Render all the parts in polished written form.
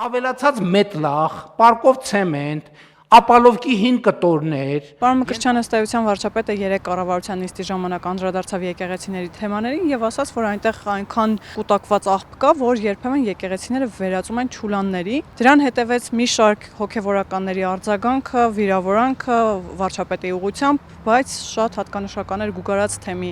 Ավելացած մետլախ, պարկով ցեմենտ, ապալովկի հին կտորներ։ Պարոն Մկրտչյան, ըստ էության վարչապետը 3 կառավարության նիստի ժամանակ անդրադարձավ եկեղեցիների թեմաներին եւ ասաց, որ այնտեղ այնքան կուտակված աղբ կա, որ երբեմն եկեղեցիները վերածում են չուլանների։ Դրան հետևեց մի շարք հոգեվորականների արձագանքը, վիրավորանքը վարչապետի ուղղությամբ, բայց շատ հատկանշական էր Գուգարաց թեմի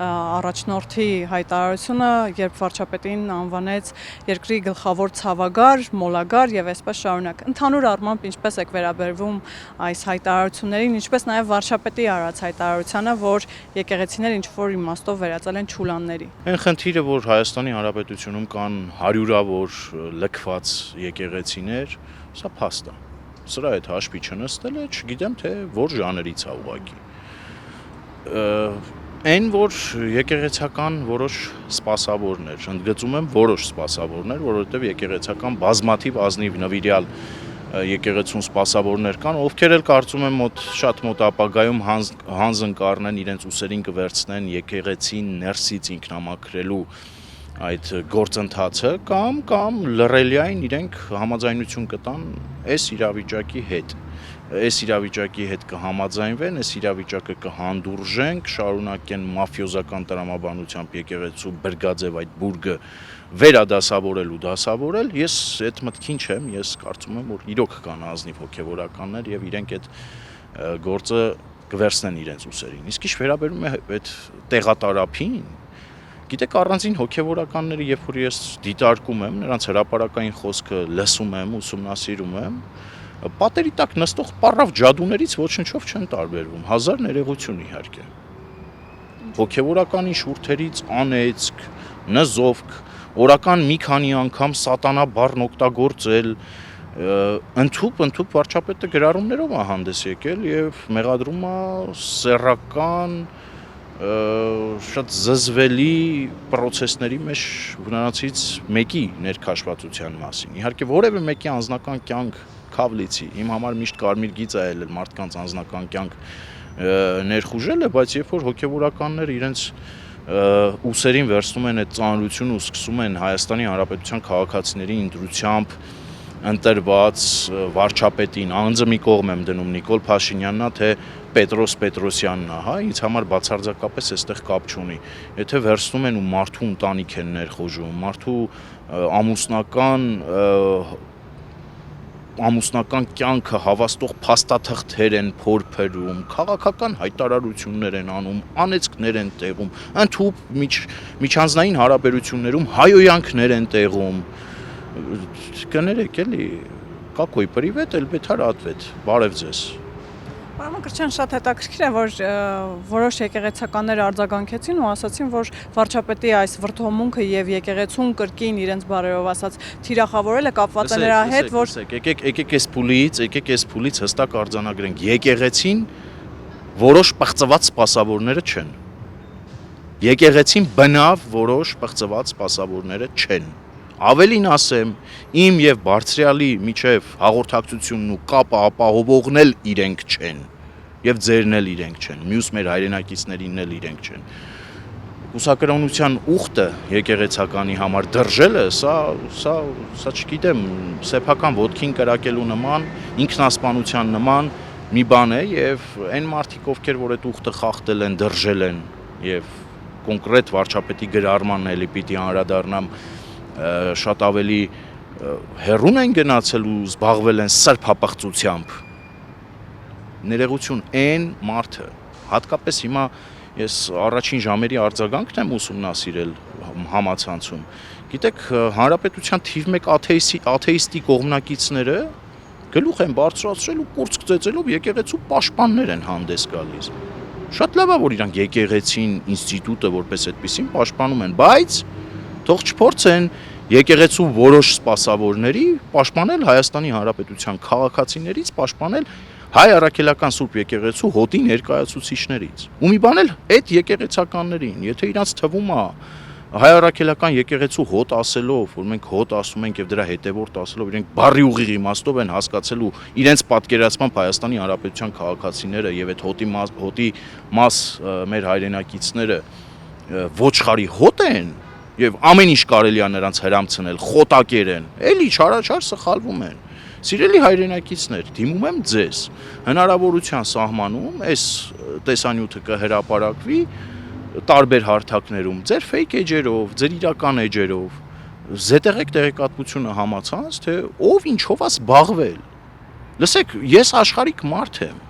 առաջնորդի հայտարարությունը, երբ վարչապետին անվանեց երկրի գլխավոր ցավագար, մոլագար եւ այսպես շարունակ։ Ընդհանուր առմամբ ինչպես եք վերաբերվում այս հայտարարություններին, ինչպես նաև վարչապետի արած հայտարարությանը, որ եկեղեցիները ինչ-որ իմաստով վերածել են չուլանների։ Այն խնդիրը, որ Հայաստանի Հանրապետությունում կան հարյուրավոր լքված եկեղեցիներ, սա փաստ է։ Սրա հետ հաշվի չնստելը, չգիտեմ թե որ ժանրից է ուղղակի։ Այն որ եկեղեցական որոշ սպասավորներ, ընդգծում եմ որոշ սպասավորներ, որովհետև եկեղեցական բազմաթիվ ազնիվ նվիրյալ եկեղեցուն սպասավորներ կան, ովքեր էլ կարծում եմ շատ մոտ ապագայում հանձն կառնեն իրենց ուսերին կվերցնեն եկեղեցին ներսից ինքնամաքրելու այդ գործընթացը կամ լռելիային իրենք համաձայնություն կտան այս իրավիճակի հետ։ Այս իրավիճակի հետ կհամաձայնվեն, այս իրավիճակը կհանդուրժեն, կշարունակեն մաֆիոզական տրամաբանությամբ եկեղեցու բրգաձև այդ բուրգը վերադասավորել ու դասավորել։ Ես այդ մտքին չեմ, ես կարծում եմ, որ իրոք կան ազնիվ հոգեվորականներ եւ իրենք այդ գործը կվերցնեն իրենց ուսերին։ Իսկ ինչ վերաբերում է այդ տեղատարափին, գիտեք, առանձին հոգեվորականները, երբ որ ես դիտարկում եմ, նրանց հրապարակային խոսքը լսում եմ, ուսումնասիրում եմ, պատերի տակ նստող պարավ ջադուներից ոչնչով չեն տարբերվում, հազար ներողություն իհարկե։ Հոգեվորականի շուրթերից անեծք, նզովք, օրական մի քանի անգամ սատանա բառն օգտագործել, ընդհուպ վարչապետը գրառումներով է հանդես եկել եւ մեղադրում է սեռական շատ զզվելի պրոցեսների մեջ նրանցից մեկի ներքաշվածության մասին։ Իհարկե որևէ մեկի անձնական կյանք քավլիցի, իմ համար միշտ կարմիր գիծ է ելել մարդկանց անձնական կյանք ներխուժելը, բայց երբ որ հոգեվորականները իրենց ուսերին վերցնում են այդ ծանրությունը ու սկսում են Հայաստանի Հանրապետության քաղաքացիների ընտրությամբ ընտրված վարչապետին, անձը մի կողմ եմ դնում Նիկոլ Փաշինյանն է, թե Պետրոս Պետրոսյանն է, հա, ինձ համար բացարձակապես այստեղ կապ չունի։ Եթե վերցնում են ու մարդու ընտանիք են ներխուժում, մարդու ամուսնական կյանքը հավաստող փաստաթղթեր են փորփրում, քաղաքական հայտարարություններ են անում, անեծքներ են տեղում, ընդհուպ միջանձնային հարաբերություններում հայոյանքներ են տեղում։ Կներեք էլի, какой привет, эльбетար ответ, բարև ձեզ։ Պարոն Մկրտչյան, շատ հետաքրքիր է, որ որոշ եկեղեցականներ արձագանքեցին ու ասացին, որ վարչապետի այս վրդովմունքը եւ եկեղեցուն կրկին իրենց բարերով ասած թիրախավորելը կապված է նրա հետ, որ եկեք այս փուլից հստակ արձանագրենք, եկեղեցին որոշ պղծված սպասավորները չեն։ Եկեղեցին բնավ որոշ պղծված սպասավորները չեն։ Ավելին ասեմ, իմ եւ բարձրյալի միջև հաղորդակցությունն ու կապը ապահովողն էլ իրենք չեն, եւ ձերն էլ իրենք չեն, մյուս մեր հայրենակիցներինն էլ իրենք չեն։ Կուսակրոնության ուխտը եկեղեցականի համար դրժելը, սա չգիտեմ, սեփական ոտքին կրակելու նման, ինքնասպանության նման մի բան է եւ այն մարդիկ, ովքեր որ այդ ուխտը խախտել են, դրժել են եւ կոնկրետ վարչապետի գրառմանն էլի պիտի անդրադառնամ, շատ ավելի հեռուն են գնացել ու զբաղվել են սրբապղծությամբ։ Ներողություն, այն մարդը, հատկապես հիմա ես առաջին ժամերի արձագանքն եմ ուսումնասիրել համացանցում։ Գիտեք, հանրապետության թիվ 1 աթեիստի կողմնակիցները գլուխ են բարձրացրել ու կուրծք ծեծելով եկեղեցու պաշտպաններ են հանդես գալիս։ Շատ լավ է, որ իրանք եկեղեցին, ինստիտուտը որպես այդպեսին պաշտպանում են, բայց թող չփորձեն եկեղեցու որոշ սպասավորների պաշտպանել Հայաստանի Հանրապետության քաղաքացիներից, պաշտպանել հայ առաքելական Սուրբ եկեղեցու հոտի ներկայացուցիչներից։ Ու մի բան էլ այդ եկեղեցականներին, եթե իրանց թվում է հայ առաքելական եկեղեցու հոտ ասելով, որ մենք հոտ ասում ենք եւ դրա հետևորդ ասելով, իրենք բարի ուղիղ իմաստով են հասկացել ու իրենց պատկերացմամբ Հայաստանի Հանրապետության քաղաքացիները եւ այդ հոտի մաս մեր հայրենակիցները ոչխարի հոտ են, եւ ամեն ինչ կարելի է նրանց հրամցնել, խոտակերեն, էլի չարաչար սխալվում են։ Սիրելի հայրենակիցներ, դիմում եմ ձեզ, հնարավորության սահմանում այս տեսանյութը կհրապարակվի տարբեր հարթակներում, ձեր fake էջերով, ձեր իրական էջերով, զետեղեք տեղեկատվությունը համացած, թե ով ինչով է զբաղվել։ Լսեք, ես աշխարհիկ մարդ եմ։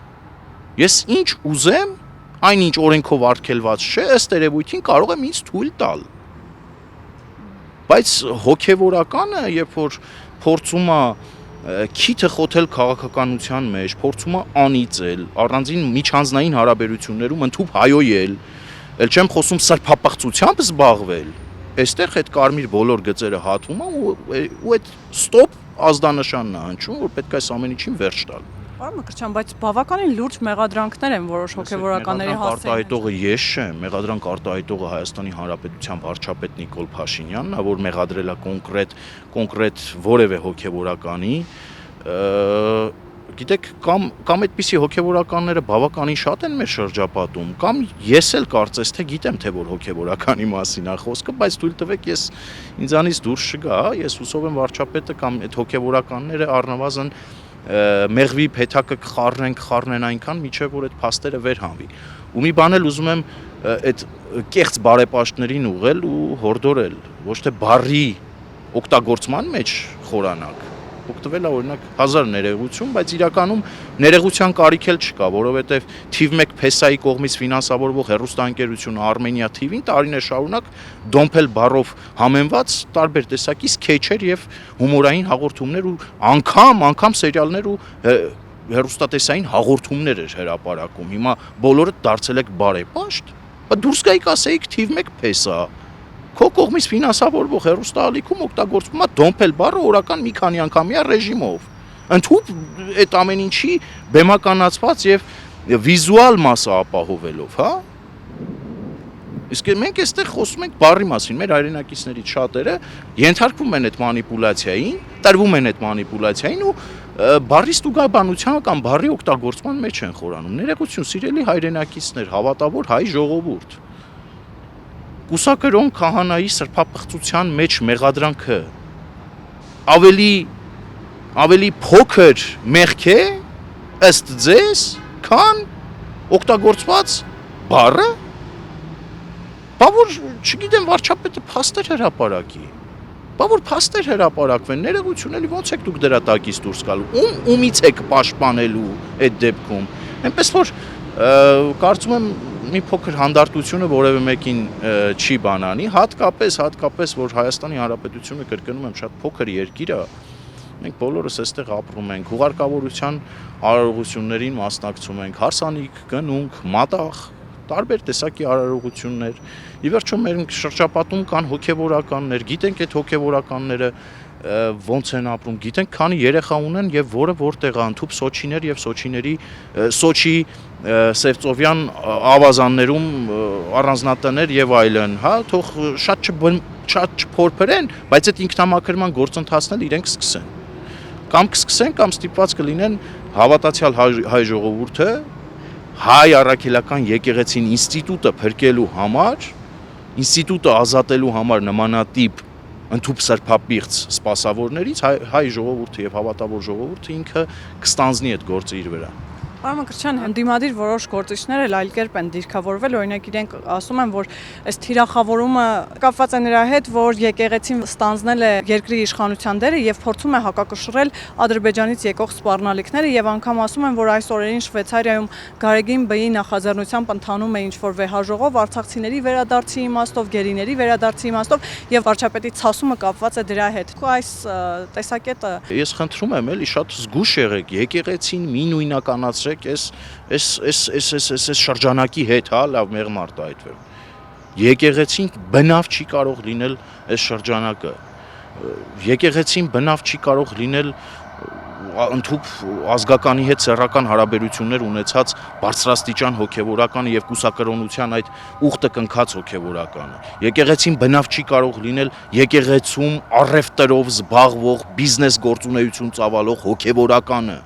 Ես ինչ ուզեմ, այնինչ օրենքով արգելված չէ, ըստ երևույթին կարող եմ ինձ թույլ տալ։ Բայց հոգևորականը, երբ որ փորձում է քիթը խոթել քաղաքականության մեջ, փորձում է անիծել, առանձին միջանձնային հարաբերություններում ընդհուպ հայոյել, ել չեմ խոսում սրբապղծությամբ զբաղվել, այստեղ այդ կարմիր բոլոր գծերը հատվում է ու այդ ստոպ ազդանշանն է հնչում, որ պետք է այս ամեն ինչին վերջ տալ։ Պարոն Մկրտչյան, բայց բավականին լուրջ մեղադրանքներ են որոշ հոգևորականների հասցեին։ Արտահայտողը ես չեմ, մեղադրանք արտահայտողը Հայաստանի Հանրապետության վարչապետ Նիկոլ Փաշինյանն է, որ մեղադրել է կոնկրետ որևէ հոգևորականի, գիտեք, կամ այդպիսի հոգևորականները բավականին շատ են մեր շրջապատում, կամ ես էլ կարծես թե գիտեմ, թե որ հոգևորականի մասին է խոսքը, բայց թույլ տվեք ես ինձանից դուրս չգա, ես հուսով եմ վարչապետը կամ այդ հոգևորականները առնվազն մեղվի փեթակը կխառնեն այնքան, միջև որ այդ փաստերը վերհանվի։ Ու մի բան էլ ուզում եմ այդ կեղծ բարեպաշտներին ուղղել ու հորդորել, ոչ թե բառի օգտագործման մեջ խորանակ, օգտվել է օրինակ հազար ներեգություն, բայց իրականում ներեգության կարիք էլ չկա, որովհետև թիվ 1 փեսայի կողմից ֆինանսավորվող հեռուստաընկերությունը Armenia TV-ին տարիներ շարունակ դոմփել բառով համեմված տարբեր տեսակի սքեյչեր եւ հումորային հաղորդումներ ու անգամ սերիալներ ու հեռուստատեսային հաղորդումներ էր հրապարակում։ Հիմա բոլորը դարձել եք բարեպաշտ, դուրս գայիք ասեիք թիվ 1 փեսա։ Քո կողմից ֆինանսավորվող հեռուստաալիքում օգտագործվում է դոմփել բառը օրական մի քանի անգամյա ռեժիմով։ Ընդհուպ այդ ամեն ինչի բեմականացված եւ վիզուալ մասը ապահովելով, հա։ Իսկ մենք այստեղ խոսում ենք բառի մասին, մեր հայրենակիցներից շատերը ենթարկվում են այդ մանիպուլյացիային, տրվում են այդ մանիպուլյացիային ու բառի ստուգաբանությանը կամ բառի օգտագործման մեջ են խորանում։ Ներողություն, սիրելի հայրենակիցներ, հավատավոր հայ ժողովուրդ։ Կուսակրոն քահանայի սրբապղծության մեջ մեղադրանքը ավելի փոքր մեղք է ըստ ձեզ, քան օգտագործված բառը։ Բա որ չգիտեմ վարչապետը փաստեր հրապարակի։ Բա որ փաստեր հրապարակվեն, ներողություն էլի ո՞նց եք դուք դրա տակից դուրս գալու։ Ումից եք պաշտպանելու այդ դեպքում։ Այնպես որ կարծում եմ մի փոքր հանդարտությունը որևէ մեկին չի բանանի, հատկապես որ Հայաստանի Հանրապետությունը կրկնում եմ շատ փոքր երկիր է, մենք բոլորս այստեղ ապրում ենք, հուղարկավորության արարողություններին մասնակցում ենք, հարսանիք, գնունք, մատաղ, տարբեր տեսակի արարողություններ։ Ի վերջո մեր շրջապատում կան հոգևորականներ, գիտենք այդ հոգևորականները ոնց են ապրում, գիտենք քանի երեխա ունեն եւ որտեղ է ընդհուպ Սոչիներ եւ Սոչի Սևծովյան ավազաններում առանձնատներ եւ այլն, հա, թող շատ չփորփրեն, բայց այդ ինքնամաքրման գործընթացն իրենք սկսեն։ Կամ կսկսեն, կամ ստիպված կլինեն հավատացյալ հայ ժողովուրդը հայ առաքելական եկեղեցին ինստիտուտը փրկելու համար, ինստիտուտը ազատելու համար նմանատիպ ընդհուպ սրբապիղծ սպասավորներից հայ ժողովուրդը եւ հավատավոր ժողովուրդը ինքը կստանձնի այդ գործը իր վրա։ Պարոն Մկրտչյան, ընդդիմադիր որոշ գործիչներ էլ այլ կերպ են դիրքավորվել, օրինակ իրենք ասում են, որ այս թիրախավորումը կապված է նրա հետ, որ եկեղեցին ստանձնել է երկրի իշխանության դերը եւ փորձում է հակակշռել Ադրբեջանից եկող սպառնալիքները եւ անգամ ասում են, որ այս օրերին Շվեյցարիայում Գարեգին Բ-ի նախաձեռնությամբ ընթանում է ինչ-որ վեհաժողով արցախցիների վերադարձի իմաստով, գերիների վերադարձի իմաստով եւ վարչապետի ցասումը կապված է դրա հետ։ Այս տեսակետը Ես խնդրում եմ էլի շատ զգուշ եղեք, եկեղեցին մի նույնականացրեք այս շրջանակի հետ, հա, լավ մեղմ արտահայտվեմ։ Եկեղեցին բնավ չի կարող լինել այս շրջանակը։ Եկեղեցին բնավ չի կարող լինել ընդհուպ ազգականի հետ սեռական հարաբերություններ ունեցած բարձրաստիճան հոգևորականը եւ կուսակրոնության այդ ուխտը կնքած հոգևորականը։ Եկեղեցին բնավ չի կարող լինել եկեղեցում առևտրով զբաղվող բիզնես գործունեություն ծավալող հոգևորականը։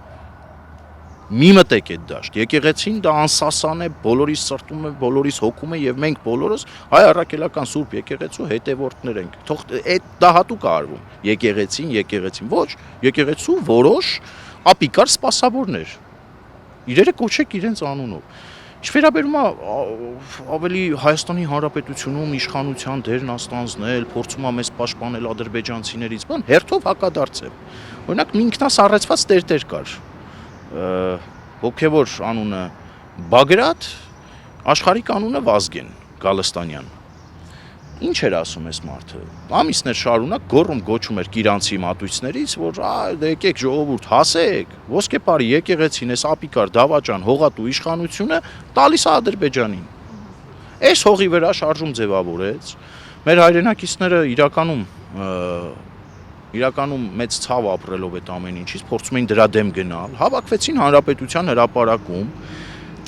Մի մտեք այդ դաշտ։ Եկեղեցին դա անսասան է, բոլորիս սրտում է, բոլորիս հոգում է եւ մենք բոլորս հայ առաքելական Սուրբ եկեղեցու հետևորդներ ենք։ Թող այդ դա հատուկ է արվում։ Եկեղեցին, ոչ, եկեղեցու որոշ ապիկար սպասավորներ։ Իրերը կոչեք իրենց անունով։ Ինչ վերաբերում է ավելի Հայաստանի Հանրապետությունում իշխանության դերն աստանձնել, փորձում է մեզ պաշտպանել ադրբեջանցիներից, բան հերթով հակադարձ է։ Օրինակ ինքնասառեցված տերտեր կար։ Հոգևոր անունը Բագրատ, աշխարհիկ անունը Վազգեն Գալստանյան։ Ինչ էր ասում այս մարդը։ Ամիսներ շարունակ գոչում էր Կիրանցի մատույցներից, որ եկեք ժողովուրդ հասեք, ոսկեպարի եկեղեցին, այս ապիկար դավաճան հողատու իշխանությունը տալիս է Ադրբեջանին։ Այս հողի վրա շարժում ձևավորեց։ Մեր հայրենակիցները իրականում մեծ ցավ ապրելով այդ ամեն ինչից փորձում էին դրա դեմ գնալ, հավաքվեցին հանրապետության հրապարակում,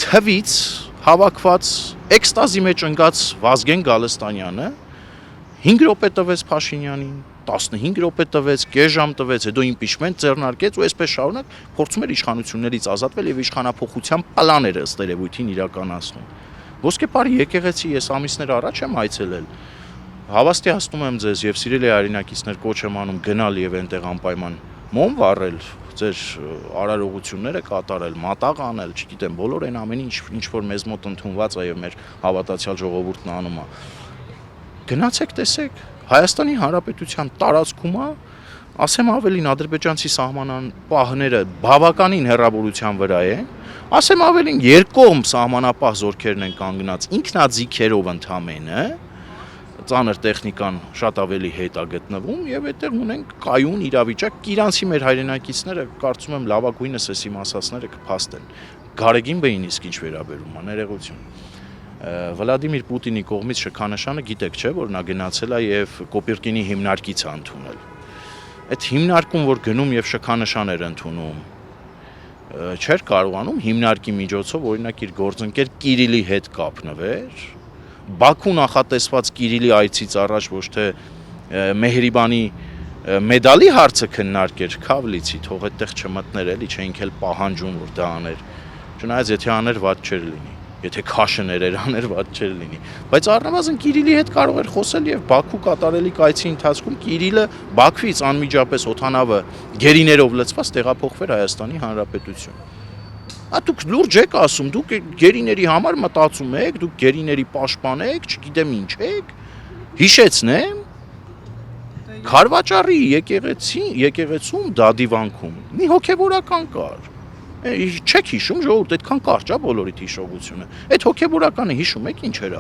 թվից հավաքված էքստազի մեջ ընկած Վազգեն Գալստանյանը 5 րոպե տվեց Փաշինյանին, 15 րոպե տվեց, կես ժամ տվեց, հետո իմպիչմենտ ձեռնարկեց ու այսպես շարունակ փորձում էր իշխանություններից ազատվել եւ իշխանափոխության պլաները ըստ երևույթին իրականացնում։ Ոսկեպարի եկեղեցի ես ամիսներ առաջ եմ այցելել։ Հավաստիացնում եմ ձեզ եւ սիրելի հայրենակիցներ կոչ եմ անում գնալ եւ այնտեղ անպայման մոմ վառել, ձեր արարողությունները կատարել, մատաղ անել, չգիտեմ, բոլոր այն ամեն ինչ որ մեզ մոտ ընդունված է եւ մեր հավատացյալ ժողովուրդն անում է։ Գնացեք տեսեք, Հայաստանի Հանրապետության տարածքում է, ասեմ ավելին ադրբեջանցի սահմանան պահները բավականին հեռավորության վրա են, ասեմ ավելին երկկողմ սահմանապահ զորքերն են կանգնած ինքնաձիգերով ընդամենը, ծանր տեխնիկան շատ ավելի հետ է գտնվում եւ այդտեղ ունենք կայուն իրավիճակ։ Իրանցի մեր հայրենակիցները կարծում եմ լավագույնս էսի մասածները կփաստեն։ Գարեգին բեին իսկ ինչ վերաբերում է ներողություն։ Վլադիմիր Պուտինի կողմից շքանշանը գիտեք չէ, որ նա գնացել է եւ Կոպիրկինի հիմնարկից է ընդունել։ Այդ հիմնարկում որ գնում եւ շքանշան էր ընդունում, չէր կարողանում հիմնարկի միջոցով օրինակ իր գործընկեր Կիրիլի հետ կապնվեր։ Բաքու նախատեսված Կիրիլի այցից առաջ ոչ թե Մեհրիբանի մեդալի հարցը քննարկեր, Քավլիցի թող այդտեղ չմտներ էլի, չէինք էլ պահանջում որ դա աներ։ Չնայած եթե աներ ված չէր լինի, եթե քաշներ էր աներ ված չէր լինի, բայց առնվազն Կիրիլի հետ կարող էր խոսել եւ Բաքու կատարելիք այցի ընթացքում Կիրիլը Բաքվից անմիջապես օդանավը գերիներով լցված տեղափոխվեր Հայաստանի Հանրապետություն։ Դուք լուրջ եք ասում, դուք գերիների համար մտածում եք, դուք գերիների պաշտպան եք, չգիտեմ ինչ եք, հիշեցնեմ, Քարվաճառի եկեղեցում դադիվանքում մի հոգևորական կար, չեք հիշում ժողովուրդ, այդքան կարճ է բոլորիդ հիշողությունը, այդ հոգևորականը հիշում եք ինչ էր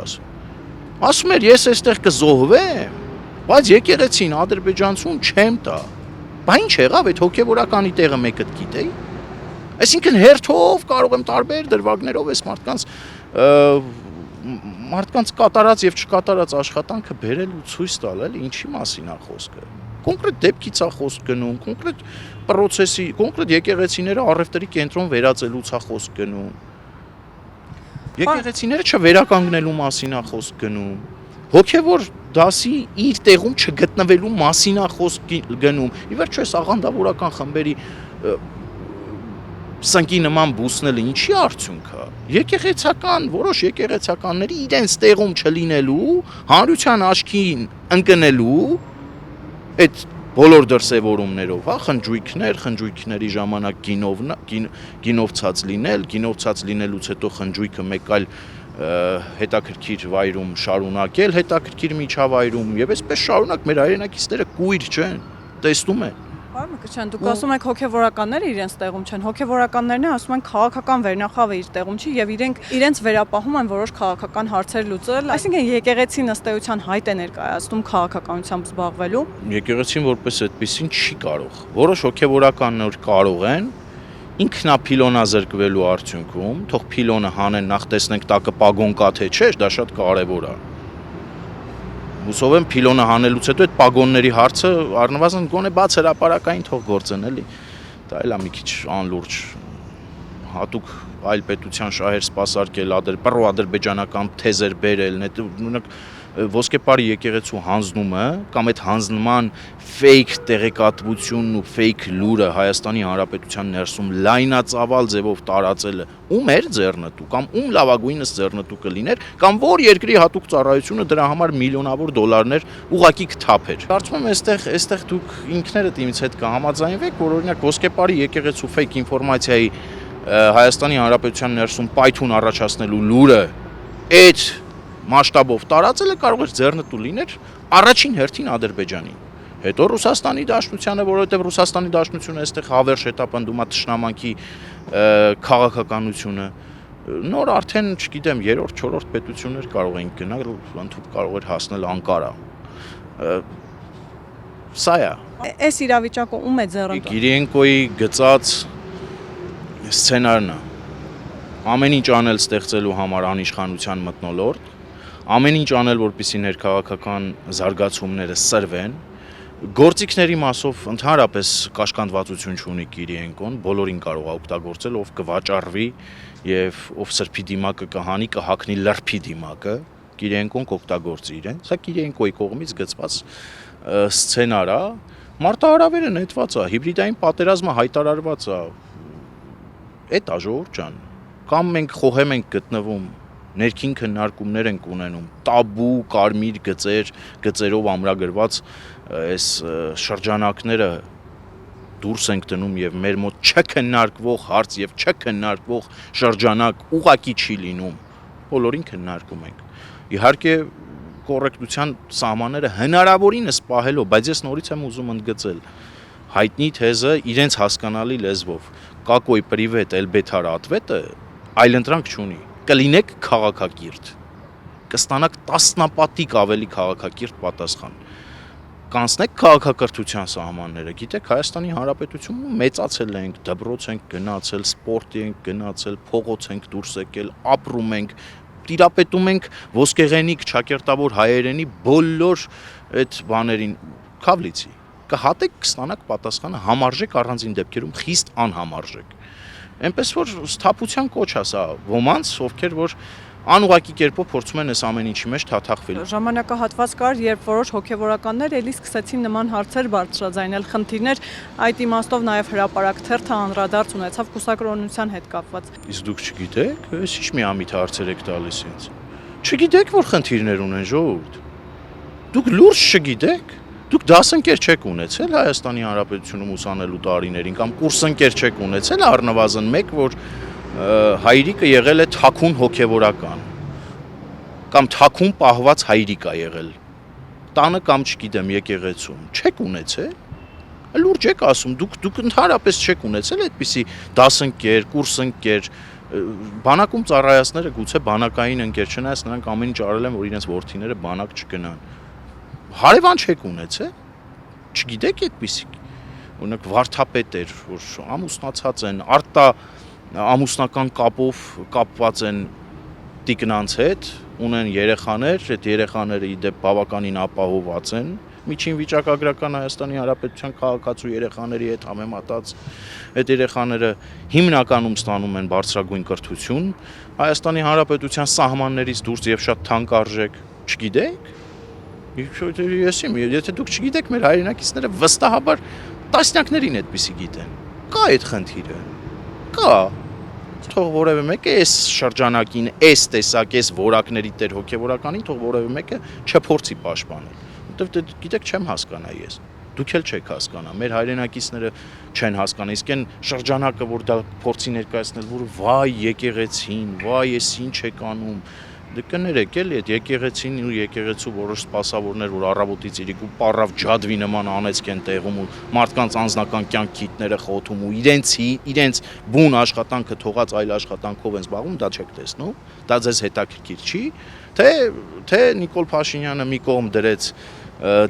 ասում էր ես այստեղ կզոհվեմ, բայց եկեղեցին ադրբեջանցուն չեմ տա, բա ինչ եղավ այդ հոգևորականի տեղը մեկը գիտեի։ Այսինքն հերթով կարող եմ տարբեր դրվագներով այս մարդկանց կատարած եւ չկատարած աշխատանքը բերել ու ցույց տալ, էլի ինչի մասին է խոսքը։ Կոնկրետ դեպքից է խոսք գնում, կոնկրետ process-ի, կոնկրետ եկեղեցիները առևտրի կենտրոն վերածելուց է խոսք գնում։ Եկեղեցիները չվերականգնելու մասին է խոսք գնում։ Հոգևոր դասի իր տեղում չգտնվելու մասին է խոսք գնում։ Ի վերջո այս աղանդավորական խմբերի սնկի նման բուսնելը ինչի արդյունք է։ Եկեղեցական, որոշ եկեղեցականների իրենց տեղում չլինելու, հանրության աչքին ընկնելու այդ բոլոր դրսևորումներով, խնջույքների ժամանակ գինովցած լինելուց հետո խնջույքը մեկ այլ հետաքրքիր վայրում շարունակել, հետաքրքիր միջավայրում եւ այսպես շարունակ մեր հայրենակիցները կույր չեն, տեսնում են։ Պարոն Մկրտչյան, դուք ասում եք հոգևորականները իրենց տեղում չեն, հոգևորականներն ասում են քաղաքական վերնախավը իր տեղում չի եւ իրենց վերապահում են որոշ քաղաքական հարցեր լուծել, այսինքն եկեղեցին ըստ էության հայտ է ներկայացնում քաղաքականությամբ զբաղվելու։ Եկեղեցին որպես այդպեսին չի կարող։ Որոշ հոգևորականներ կարող են ինքնափիլոնազրկվելու արդյունքում, թող փիլոնը հանեն, նախ տեսնենք տակը պագոն կա թե չէ, դա շատ կարեւոր է։ Հուսով եմ փիլոնը հանելուց հետո այդ պագոնների հարցը առնվազն գոնե բաց հրապարակային թող գործեն էլի։ Դա էլ է մի քիչ անլուրջ հատուկ այլ պետության շահեր սպասարկել, պրոադրբեջանական թեզեր բերել, օրինակ ոսկեպարի եկեղեցու հանձնումը կամ այդ հանձնման fake տեղեկատվությունն ու fake լուրը Հայաստանի Հանրապետության ներսում լայնածավալ ձևով տարածելը ում էր ձեռնտու կամ ում լավագույնս ձեռնտու կլիներ կամ որ երկրի հատուկ ծառայությունը դրա համար միլիոնավոր դոլարներ ուղակի կթափեր։ Կարծում եմ այստեղ դուք ինքներդ ինձ հետ կհամաձայնվեք, որ օրինակ ոսկեպարի եկեղեցու fake ինֆորմացիայի Հայաստանի Հանրապետության ներսում պայթուն առաջացնելու լուրը այդ մասշտաբով տարածելը կարող էր ձեռնտու լիներ առաջին հերթին Ադրբեջանին, հետո Ռուսաստանի Դաշնությանը, որովհետև Ռուսաստանի Դաշնությունը այստեղ հավերժ հետապնդում է թշնամանքի քաղաքականությունը, նոր արդեն, չգիտեմ, 3-րդ, 4-րդ պետություններ կարող են գնալ, ընդհանուր կարող էր հասնել Անկարա։ Սա է։ Այս իրավիճակը ում է ձեռնտու։ Կիրիենկոյի գծած սցենարն է։ Ամեն ինչ անել ստեղծելու համար անիշխանության մթնոլորտ, ամեն ինչ անել, որպեսզի ներքաղաքական զարգացումները սրվեն, գործիքների մասով ընդհանրապես կաշկանդվածություն չունի Կիրիենկոն, բոլորին կարող է օգտագործել, ով կվաճառվի եւ ով սրբի դիմակը կհանի, կհակնի լրբի դիմակը, Կիրիենկոն կօգտագործի իրեն։ Սա Կիրիենկոյի կողմից գծված սցենար է, մարտահրավերը նետված է, հիբրիդային պատերազմը հայտարարված է։ Էդ է ժողովուրդ ջան։ Կամ մենք խոհեմ ենք գտնվում, ներքին քննարկումներ ենք ունենում, տաբու, կարմիր գծերով ամրագրված այս շրջանակները դուրս ենք դնում եւ մեր մոտ չքննարկվող հարց եւ չքննարկվող շրջանակ ուղակի չի լինում, բոլորին քննարկում ենք։ Իհարկե կոռեկտության սահմանները հնարավորինս պահելով, բայց ես նորից եմ ուզում ընդգծել հայտնի թեզը իրենց հասկանալի լեզվով կակոյ պրիվետ էլբեթար ատվետը այլընտրանք չունի, կլինեք քաղաքակիրթ, կստանաք տասնապատիկ ավելի քաղաքակիրթ պատասխան, կանցնեք քաղաքակրթության սահմանները, գիտեք Հայաստանի Հանրապետությունում մեծացել ենք, դպրոց ենք գնացել, սպորտի ենք գնացել, փողոց ենք դուրս եկել, ապրում ենք, տիրապետում ենք ոսկեղենիկ, ճակերտավոր հայերենի բոլոր այդ բաներին, քավլիցի, կհատեք կստանաք պատասխանը համարժեք առանձին դեպքերում խիստ անհամարժեք։ Այնպես որ սթափության կոչ է սա ոմանց, ովքեր որ անուղակի կերպով փորձում են այս ամեն ինչի մեջ թաթախվել։ Ժամանակահատված կար, երբ որոշ հոգևորականներ էլի սկսեցին նման հարցեր բարձրաձայնել, խնդիրներ, այդ իմաստով նաև հրապարակ թերթը անդրադարձ ունեցավ կուսակրոնության հետ կապված։ Իսկ դուք չգիտեք, այս ինչ միամիտ հարցեր եք տալիս ինձ։ Չգիտեք, որ խնդիրներ ունեն ժողովուրդ։ Դուք լուրջ չգիտեք։ Դուք դասընկեր չեք ունեցել Հայաստանի Հանրապետությունում ուսանելու տարիներին կամ կուրսընկեր չեք ունեցել առնվազն մեկ, որ հայրիկը եղել է թաքուն հոգևորական կամ թաքուն պահված հայրիկ է եղել տանը կամ չգիտեմ եկեղեցում չեք ունեցել լուրջ եք ասում դուք ընդհանրապես չեք ունեցել այդպիսի դասընկեր կուրսընկեր բանակում ծառայացները գուցե բանակային ընկեր չնայած նրանք ամեն ինչ արել են որ իրենց որդիները բանակ չգնան հարևան չեք ունեցել չգիտեք այդպիսի օրինակ վարդապետ էր որ ամուսնացած են ամուսնական կապով կապված են տիկնանց հետ, ունեն երեխաներ, այդ երեխաները իդեպ բավականին ապահովված են, միջին վիճակագրական Հայաստանի Հանրապետության քաղաքացու երեխաների հետ համեմատած, այդ երեխաները հիմնականում ստանում են բարձրագույն կրթություն, Հայաստանի Հանրապետության սահմաններից դուրս եւ շատ թանկարժեք, չգիտեք։ Եթե դուք չգիտեք, մեր հայրենակիցները վստահաբար տասնյակներին այդպիսի գիտեն։ Կա այդ խնդիրը։ Կա թող որևէ մեկը այս շրջանակին, այս տեսակ, այս որակների տեր հոգևորականին թող որևէ մեկը չփորձի պաշտպանել։ Որտեվ գիտեք չեմ հասկանա ես։ Դուք էլ չեք հասկանա, մեր հայրենակիցները չեն հասկանա, իսկ այն շրջանակը, որ դա փորձի ներկայացնել, որ վայ եկեղեցին, վայ էս ինչ եք անում, դե կներեք էլի այդ եկեղեցին ու եկեղեցու որոշ սպասավորներ, որ առավոտից իրիկու պարավ ջադվի նման անեցք են տեղում ու մարդկանց անձնական կյանք քիթները խոթում ու իրենց բուն աշխատանքը թողած այլ աշխատանքով են զբաղվում, դա չեք տեսնում, դա ձեզ հետաքրքիր չի, թե Նիկոլ Փաշինյանը մի կողմ դրեց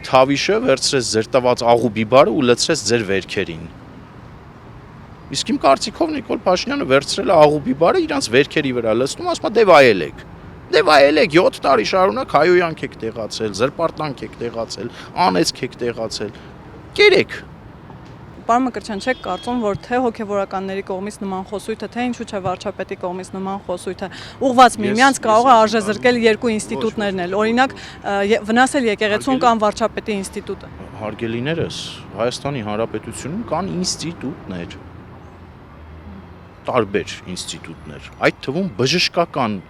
թավիշը, վերցրեց ձեր տված աղու բիբարը ու լցրեց ձեր վերքերին։ Իսկ իմ կարծիքով Նիկոլ Փաշինյանը վերցրել է աղու բիբարը իրանց վերքերի վրա լցնում, ասում է դե վայելեք։ Դե վայելեք 7 տարի շարունակ հայոյանք եք տեղացել, զրպարտանք եք տեղացել, անեծք եք տեղացել։ Կերեք։ Պարոն Մկրտչյան, չեք կարծում, որ թե հոգևորականների կողմից նման խոսույթը, թե ինչու՞ չէ վարչապետի կողմից նման խոսույթը ուղղված միմյանց կարող է արժեզրկել երկու ինստիտուտներն էլ, օրինակ վնասել եկեղեցուն կամ վարչապետի ինստիտուտը։ Հարգելիներս, Հայաստանի Հանրապետությունում կան ինստիտուտներ, տարբեր ինստիտուտներ, այդ թվում բժշկական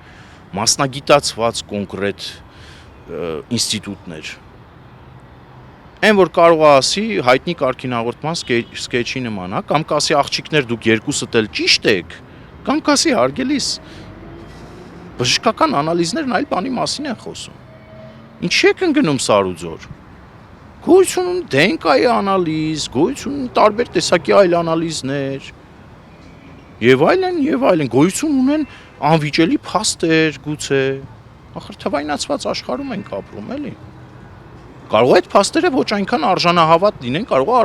մասնագիտացված կոնկրետ ինստիտուտներ։ Այն որ կարող է ասի հայտնի կարգին հաղորդման սկեչի նման, կամ կասի աղջիկներ դուք երկուսդ էլ ճիշտ եք, կամ կասի հարգելիս բժշկական անալիզներն այլ բանի մասին են խոսում։ Ինչի եք ընկնում սարուձոր։ Գոյություն ունի դենկայի անալիզ, գոյություն ունի տարբեր տեսակի այլ անալիզներ, եւ այլն, գոյություն ունեն անվիճելի փաստեր, գուցե, ախր թվայնացված աշխարհում ենք ապրում, էլի։ Կարող է այդ փաստերը ոչ այնքան արժանահավատ լինեն, կարող է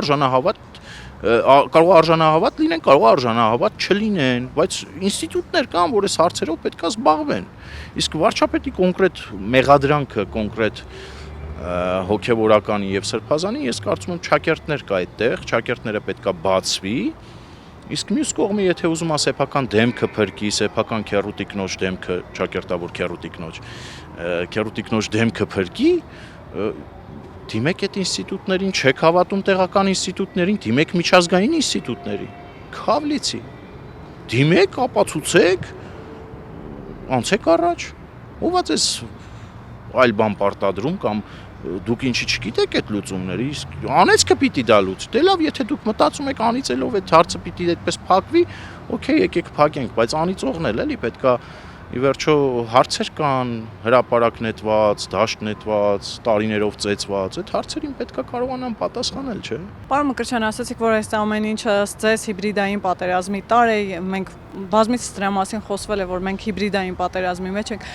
արժանահավատ լինեն, կարող է արժանահավատ չլինեն, բայց ինստիտուտներ կան, որ այս հարցերով պետք է զբաղվեն։ Իսկ վարչապետի կոնկրետ մեղադրանքը, կոնկրետ հոգևորականի եւ սրբազանի, ես կարծում եմ ճակերտներ կա այդտեղ, ճակերտները պետք է բացվի։ Իսկ մյուս կողմը, եթե ուզում է սեփական դեմքը փրկի, սեփական քերուտիկնոջ դեմքը, ճակերտավոր քերուտիկնոջ դեմքը փրկի, դիմեք այդ ինստիտուտներին, չեք հավատում տեղական ինստիտուտներին, դիմեք միջազգային ինստիտուտներին, քավլիցի, դիմեք, ապացուցեք, անցեք առաջ, ով է ձեզ այլ բան պարտադրում կամ դուք ինչի չգիտեք այդ լուծումները, իսկ անեցքը պիտի դա լուծի, դե լավ, եթե դուք մտածում եք անիծելով այդ հարցը պիտի այդպես փակվի, օքեյ, եկեք փակենք, բայց անիծողն էլ էլի պետքա ի վերջո հարցեր կան, հրապարակ նետված, դաշտ նետված, տարիներով ծեծված, այդ հարցերին պետքա կարողանան պատասխանել, չէ՞։ Պարոն Մկրտչյան, ասացիք, որ այս ամեն ինչը ձեզ հիբրիդային պատերազմի տար է, մենք բազմիցս դրա մասին խոսվել է, որ մենք հիբրիդային պատերազմի մեջ ենք։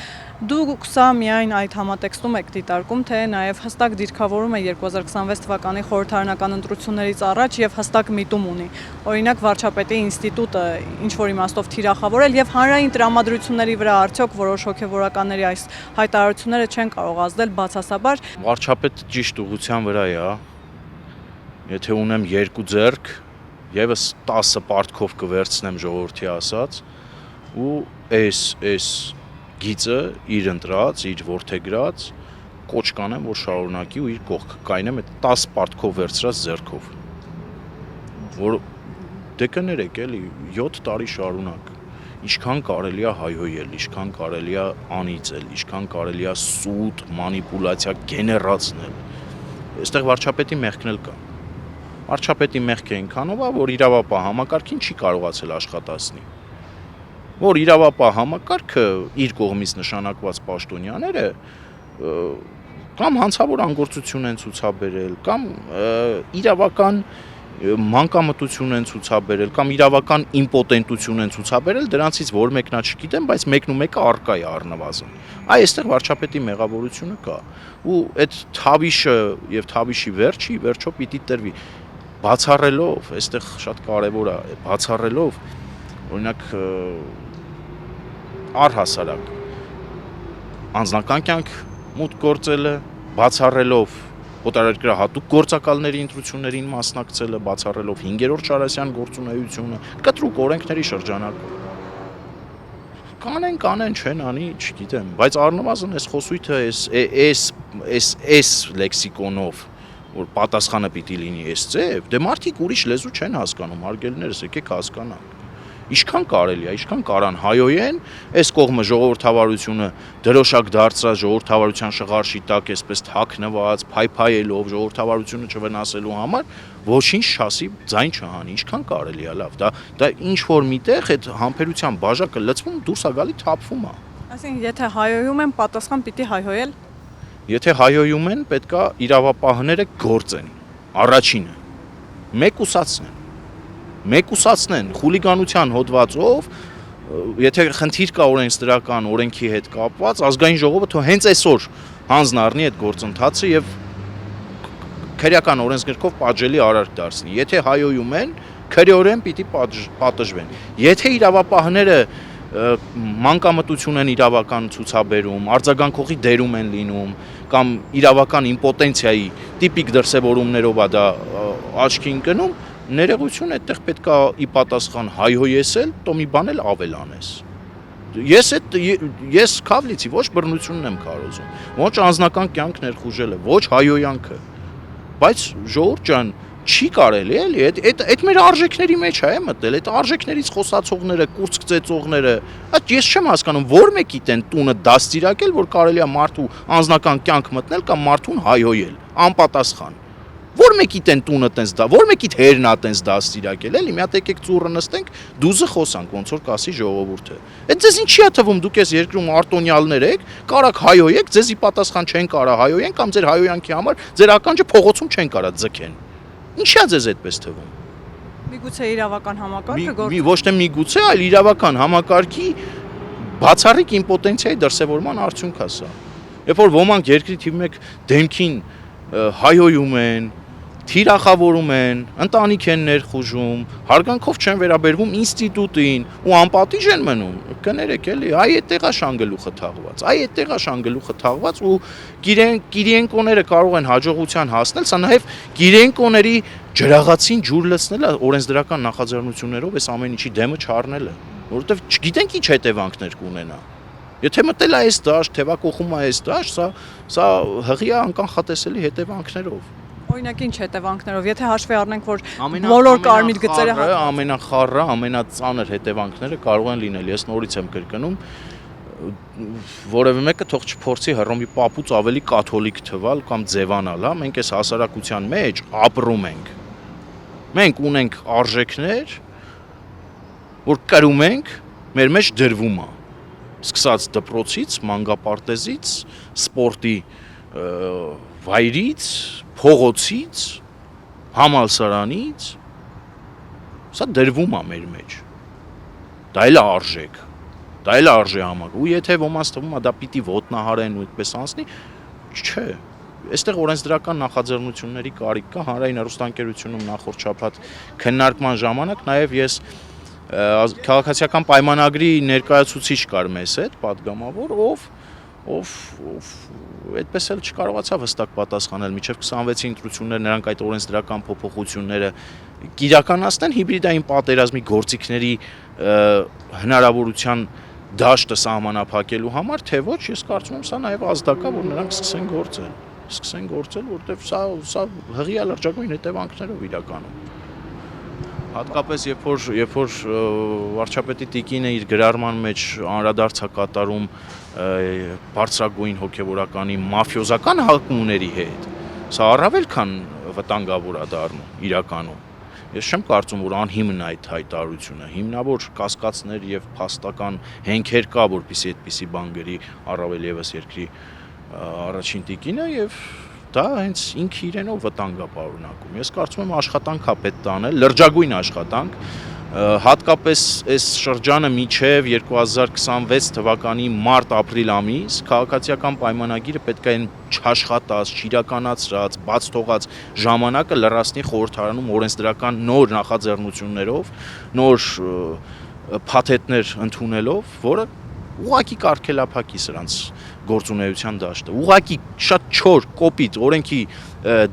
Դուք սա միայն այդ համատեքստում եք դիտարկում, թե նաև հստակ դիրքավորում է 2026 թվականի խորհրդարանական ընտրություններից առաջ եւ հստակ միտում ունի։ Օրինակ վարչապետի ինստիտուտը ինչ որ իմաստով թիրախավորել եւ հանրային տրամադրությունների վրա արդյոք որոշ հոգեվորականների այս հայտարարությունները չեն կարող ազդել բացասաբար։ Վարչապետը ճիշտ ուղղության վրա է, եթե ունեմ երկու ձեռք, եւս 10 պարտքով կվերցնեմ ժողովրդի ասած, ու այս գիծը իր ընտրած, իր որդեգրած կոչ կանեմ, որ շարունակի ու իր կողքը կայնեմ այդ 10 պարտքով վերցրած ձեռքով, որ դե կներեք էլի 7 տարի շարունակ, ինչքան կարելի է հայհոյել, ինչքան կարելի է անիծել, ինչքան կարելի է սուտ, մանիպուլյացիա գեներացնել, այստեղ վարչապետի մեղքն էլ կա, վարչապետի մեղքը այնքանով է, որ իրավապահ համակարգին չի կարողացել աշխատացնի, որ իրավապահ համակարգը իր կողմից նշանակված պաշտոնյաները կամ հանցավոր անգործություն են ցուցաբերել, կամ իրավական մանկամտություն են ցուցաբերել, կամ իրավական իմպոտենտություն են ցուցաբերել, դրանցից որ մեկնա չգիտեմ, բայց մեկն ու մեկը առկա է առնվազն։ Այստեղ վարչապետի մեղավորությունը կա, ու այդ թավիշը եւ թավիշի վերջո պիտի տրվի բացառելով, այստեղ շատ կարեւոր է, բացառելով օրինակ առհասարակ անձնական կյանք մուտք գործելը, բացառելով օտարերկրահատուկ գործակալների ընտրություններին մասնակցելը, բացառելով 5-րդ Շարասյան գործունեությունը, կտրուկ օրենքների շրջանակում։ Կանեն, չեն անի, չգիտեմ, բայց առնվազն այս խոսույթը այս լեքսիկոնով, որ պատասխանը պիտի լինի այս ձև, դե մարդիկ ուրիշ լեզու չեն հասկանում, հարգելիներս, եկեք հասկանանք։ Ինչքան կարելի է, ինչքան կարան հայոյեն, այս կողմը ժողովրդավարությունը դրոշակ դարձրած ժողովրդավարության շղարշի տակ այսպես թաքնված, փայփայելով ժողովրդավարությունը չվնասելու համար, ոչինչ չասի, ձայն չհանի, ինչքան կարելի է, լավ, դա ինչ որ միտեղ այդ համբերության բաժակը լցվում, դուրս է գալի թափվում է։ Այսինքն, եթե հայոյում են, պատասխան պիտի հայհոյել։ Եթե հայոյում են, պետքա իրավապահները գործեն։ Առաջինը մեկուսացնեն խուլիգանության հոդվածով, եթե խնդիր կա օրենսդրական օրենքի հետ կապված, ազգային ժողովը թող հենց այսօր հանձն առնի այդ գործընթացը եւ քրեական օրենսգրքով պատժելի արարք դարձնի։ Եթե հայոյում են, քրեորեն պիտի պատժվեն։ Եթե իրավապահները մանկամտություն են իրավական ցուցաբերում, արձագանքողի դերում են լինում կամ իրավական իմպոտենցիայի տիպիկ դրսևորումներով է դա աչքի ընկնում, Ներողություն այդտեղ պետք է ի պատասխան հայհոյեսել, то մի բան էլ ավելանես։ Ես քավլիցի ոչ բռնությունն եմ քարոզում, ոչ անձնական կյանք ներխուժելը, ոչ հայոյանքը, բայց ժողովուրդ ջան, չի կարելի էլի, այդ մեր արժեքների մեջ է մտել, այդ արժեքներից խոսացողները, կուրծք ծեծողները, այդ ես չեմ հասկանում, որ մեկիդ են տունը դաստիարակել, որ կարելի է մարդու անձնական կյանք մտնել կամ մարդուն հայհոյել, անպատասխան։ Որ մեկիդ են տունը տենց դա, որ մեկիդ հերն է տենց դաստիարակել, էլի, մի հատ եկեք ծուռը նստենք, դուզը խոսանք, ոնց որ կասի ժողովուրդը։ Այդ ձեզ ինչի է թվում, դուք ես երկրում արտոնյալներ եք, կարաք հայոյեք, ձեզ ի պատասխան չեն կարա հայոյեն կամ ձեր հայոյանքի համար ձեր ականջը փողոցում չեն կարա ձգեն։ Ինչի է ձեզ այդպես թվում։ Միգուցե իրավական համակարգը Ոչ թե միգուցե, այլ իրավական համակարգի բացառիկ իմպոտենցիայի դրսևորման արդյունք է սա։ Երբ որ ոմանք երկրի թիվ 1 դեմքին հայոյում են, թիրախավորում են, ընտանիք են ներխուժում, հարգանքով չեն վերաբերվում ինստիտուտին ու անպատիժ են մնում, կներեք էլի, այ այդտեղ է շանգելուխը թաղված ու Կիրիենկոները կարող են հաջողության հասնել, սա նաև Կիրիենկոների ջրաղացին ջուր լցնելը օրենսդրական նախաձեռնություններով այս ամեն ինչի դեմը չառնելը, որովհետև չգիտենք ինչ հետևանքներ կունենա։ Եթե մտել է այս դաշտ, թևակողում է այս դաշտ, սա հղի է անկանխատեսելի հետևանքներով։ Օրինակ ինչ հետևանքներով, եթե հաշվի առնենք, որ բոլոր կարմիր գծերը ամենախառը, ամենածանր հետևանքները կարող են լինել։ Ես նորից եմ կրկնում, որևէ մեկը թող չփորձի Հռոմի պապուց ավելի կաթոլիկ թվալ կամ ձևանալ, հա, մենք այս հասարակության մեջ ապրում ենք։ Մենք ունենք արժեքներ, որ կրում ենք, մեր մեջ դրվում է։ Սկսած դպրոցից, մանկապարտեզից, սպորտի վայրից, փողոցից, համալսարանից, սա դրվում է մեր մեջ։ Դա էլ է արժեք, դա էլ է արժե համակ։ Ու եթե ոմանց թվում է դա պիտի ոտնահարեն ու այդպես անցնի, չէ։ Այստեղ օրենսդրական նախաձեռնությունների կարիք կա, հանրային հեռուստաընկերությունում նախորդ շաբաթ քննարկման ժամանակ նաև ես քաղաքացիական պայմանագրի ներկայացուցիչ կար մեզ հետ, պատգամավոր, ով այդպես էլ չկարողացավ հստակ պատասխանել մինչև 26-ի ընտրություններ նրանք այդ օրենսդրական փոփոխությունները կիրականացնեն հիբրիդային պատերազմի գործիքների հնարավորության դաշտը սահմանափակելու համար, թե ոչ, ես կարծում եմ սա նաև ազդակ է, որ նրանք սկսեն գործել, որտեղ սա հղի է լրջագույն հետևանքներով իրականում։ Հատկապես երբ որ վարչապետի տիկինը իր գրառման մեջ անդրադարձ է կատարում բարձրագույն հոգևորականի մաֆիոզական հակումների հետ, սա առավել քան վտանգավոր է դառնում իրականում։ Ես չեմ կարծում, որ անհիմն է այդ հայտարարությունը, հիմնավոր կասկածներ եւ փաստական հենքեր կա, որպեսզի այդպիսի բան գրի առավել եւս երկրի առաջին տիկինը եւ դա հենց ինքը իրենով վտանգ է պարունակում։ Ես կարծում եմ աշխատանք է պետք տանել, լրջագույն աշխատանք, հատկապես այս շրջանը մինչև 2026 թվականի մարտ-ապրիլ ամիս քաղաքացիական պայմանագիրը պետք է այն չաշխատած, չիրականացրած, բաց թողած ժամանակը լրացնի խորհրդարանում օրենսդրական նոր նախաձեռնություններով, նոր փաթեթներ ընդունելով, որը ուղղակի կարգելափակի սրանց գործունեության դաշտը, ուղղակի շատ չոր, կոպիտ օրենքի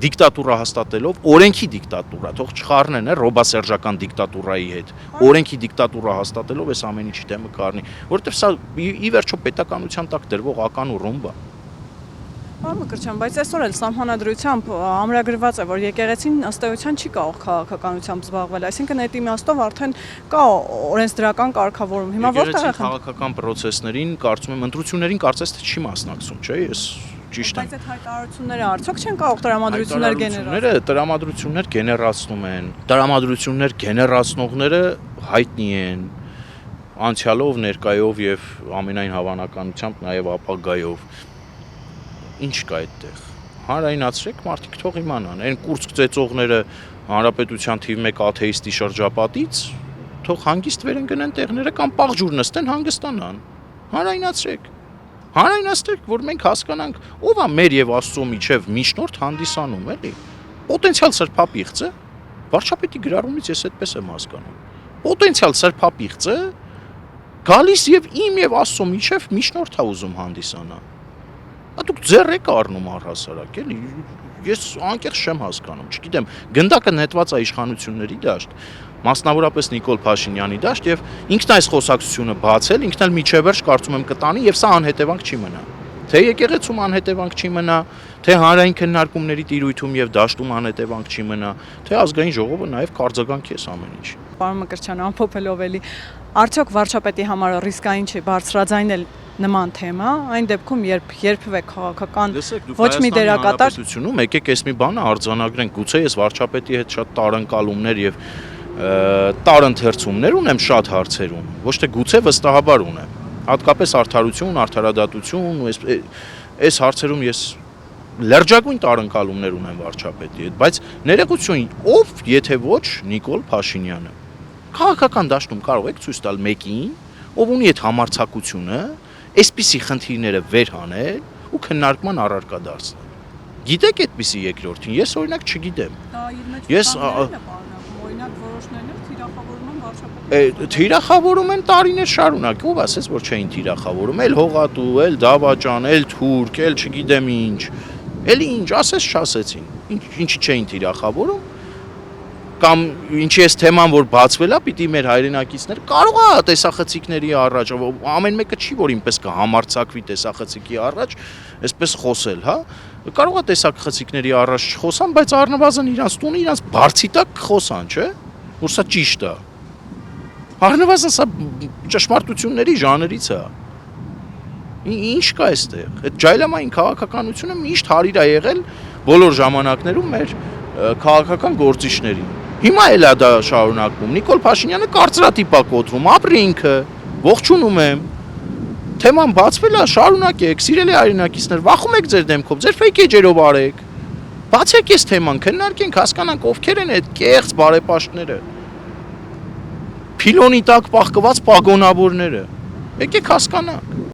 դիկտատուրա հաստատելով, օրենքի դիկտատուրա, թող չխառնեն ռոբասերժական դիկտատուրայի հետ, օրենքի դիկտատուրա հաստատելով այս ամեն ինչի դեմը կառնի, որովհետև սա ի վերջո պետականության տակ դրվող ական ու ռումբ է։ Պարոն Մկրտչյան, բայց այսօր էլ սահմանադրությամբ ամրագրված է, որ եկեղեցին ըստ էության չի կարող քաղաքականությամբ զբաղվել, այսինքն այդ իմաստով արդեն կա օրենսդրական կարգավորում։ Հիմա որտեղ է քաղաքական process-ներին, կարծում եմ, ընտրություններին կարծես թե չի մասնակցում, չէ՞, ես ճիշտ եմ։ Բայց այդ հայտարարությունները արդյոք չեն կարող տրամադրություններ գեներացնել։ Տրամադրություններ գեներացնում են։ Տրամադրություններ գեներացնողները հայտնի են անցյալով, ներկայով եւ ամենայն հավանականությամբ նաեւ ապագայով։ Ինչ կա այդտեղ։ Հանրայնացրեք, մարդիկ թող իմանան, այն կուրծք ծեծողները հանրապետության թիվ 1 աթեիստի շրջապատից թող հանգիստ վերեն գնեն տեղները կամ պաղջուր նստեն հանգստանան։ Հանրայնացրեք, որ մենք հասկանանք, ով է մեր եւ Աստծո միջև միջնորդ հանդիսանում, էլի։ Պոտենցիալ սրբապիղծը, վարչապետի գրառումից ես այդպես եմ հասկանում։ Պոտենցիալ սրբապիղծը գալիս եւ իմ եւ Աստծո միջև միջնորդ է ուզում հանդիսանալ։ Դուք ձեռ եք առնում առհասարակ, էլի։ ես անկեղծ չեմ հասկանում, չգիտեմ, գնդակը նետված է իշխանությունների դաշտ, մասնավորապես Նիկոլ Փաշինյանի դաշտ եւ ինքն այս խոսակցությունը բացել, ինքն էլ միջևերջ կարծում եմ կտանի եւ սա անհետևանք չի մնա։ Թե եկեղեցում անհետևանք չի մնա, թե հանրային քննարկումների տիրույթում եւ դաշտում անհետևանք չի մնա, թե ազգային ժողովը նաեւ կարձագանքի է ամեն ինչ։ Պարոն Մկրտչյան, ամփոփելով էլի, արդյոք վարչապետի համար ռիսկային չի բարձրաձայնել նման թեմա, այն դեպքում, երբ երբևէ քաղաքական ոչ մի դերակատար Հանրապետությունում եկեք այս մի բանը արձանագրենք, գուցե ես վարչապետի հետ շատ տարընկալումներ եւ տարընթերցումներ ունեմ շատ հարցերում, ոչ թե գուցե վստահաբար ունեմ։ Հատկապես արդարություն, արդարադատություն ու այս հարցերում ես լրջագույն տարընկալումներ ունեմ վարչապետի հետ, բայց ներողություն, ով եթե ոչ Նիկոլ Փաշինյանը։ Քաղաքական դաշտում կարող եք ցույց տալ մեկին, ով ունի այդ համարձակությունը, այսպիսի խնդիրները վեր հանել ու քննարկման առարկա դարձնել։ Գիտեք այդպիսի երկրորդին, ես օրինակ չգիտեմ։ Ես օրինակ որոշներն էլ թիրախավորում են վարչապետի։ Թիրախավորում են տարիներ շարունակ, ով ասեց, որ չէին թիրախավորում, էլ հողատու, էլ դավաճան, էլ թուրք, էլ չգիտեմ ինչ, էլի ինչ ասես չասեցին, ինչի չէին թիրախավորում, կամ ինչի էս թեման, որ բացվել է, պիտի մեր հայրենակիցներ կարող է տեսախցիկների առաջ, ամեն մեկը չի, որ ինպես կհամարձակվի տեսախցիկի առաջ, այսպես խոսել, հա, կարող է տեսախցիկների առաջ չխոսան, բայց առնվազն իրանց տունը, իրանց բարձի տակ խոսան, չէ, որ սա ճիշտ է, առնվազն սա ճշմարտությունների ժանրից է, ինչ կա այստեղ, այդ ջայլամային քաղաքականությունը միշտ հարիր է եղել բոլոր ժամանակներում մեր քաղաքական գործիչներին։ Հիմա էլ է դա շարունակվում։ Նիկոլ Փաշինյանը կարծրատիպ է կոտրում, ապրի ինքը, ողջունում եմ։ Թեման բացվել է, շարունակեք, սիրելի հայրենակիցներ, վախում եք ձեր դեմքով, ձեր ֆեյք էջերով արեք։ Բացեք այս թեման, քննարկենք, հասկանանք ովքեր են այդ կեղծ բարեպաշտները։ Փիլոնի տակ պահկված պագոնավորները։ Եկեք հասկանանք։